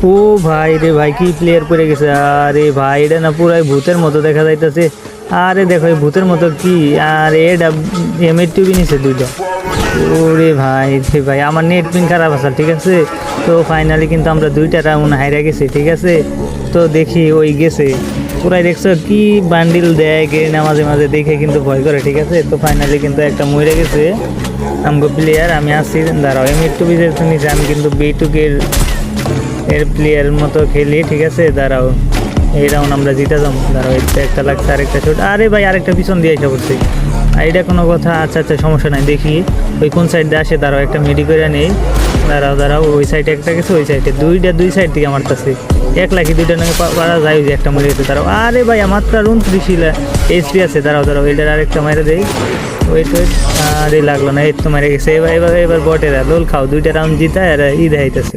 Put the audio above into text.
ও ভাই রে ভাই, কি প্লেয়ার পড়ে গেছে! আরে ভাই, এটা না পুরাই ভূতের মতো দেখা যাইতেছে। আরে দেখো, এই ভূতের মতো কি! আর এটা এমএর টিভি নিছে দুইটা। ওরে ভাই রে ভাই, আমার নেট পিন খারাপ আছে, ঠিক আছে। তো ফাইনালি কিন্তু আমরা দুইটা রাউন্ড হাইরা গেছি, ঠিক আছে। তো দেখি ওই গেছে পুরাই, দেখছো কি বান্ডিল দেয় গে না, মাঝে মাঝে দেখে কিন্তু ভয় করে, ঠিক আছে। তো ফাইনালি কিন্তু একটা মরে গেছে আমগো প্লেয়ার। আমি আসছি, দাঁড়াও, এমএর টিভি যেহেতু নিচে, আমি কিন্তু বিটুকের এর প্লেয়ার মতো খেলি, ঠিক আছে। দাঁড়াও, এই রাউন্ড আমরা জিতে যাবো। দাঁড়াও, একটা লাগছে, আরেকটা শট। আরে ভাই, আরেকটা পিছন দিয়ে এসে পড়ছে। এইটা কোনো কথা? আচ্ছা আচ্ছা, সমস্যা নাই, দেখি ওই কোন সাইড দিয়ে আসে। দাঁড়াও, একটা মেডি করে নেই। দাঁড়াও দাঁড়াও, ওই সাইডে একটা গেছে, ওই সাইডে দুই সাইড থেকে মারতেছে। এক লাখি দুইটা নাকি পারা যায়, ওই যে একটা মরে গেছে। দাঁড়াও, আরে ভাই, আমার তো আর 29 এইচপি আছে। দাঁড়াও দাঁড়াও, এটার আরেকটা মেরে দেই। ওয়েট ওয়েট, আরে লাগলো না, এই তো মেরে গেছে। এবার এবার এবার বটেরা লোল খাও, দুইটা রাউন্ড জিতায় আর দেখাইতেছে।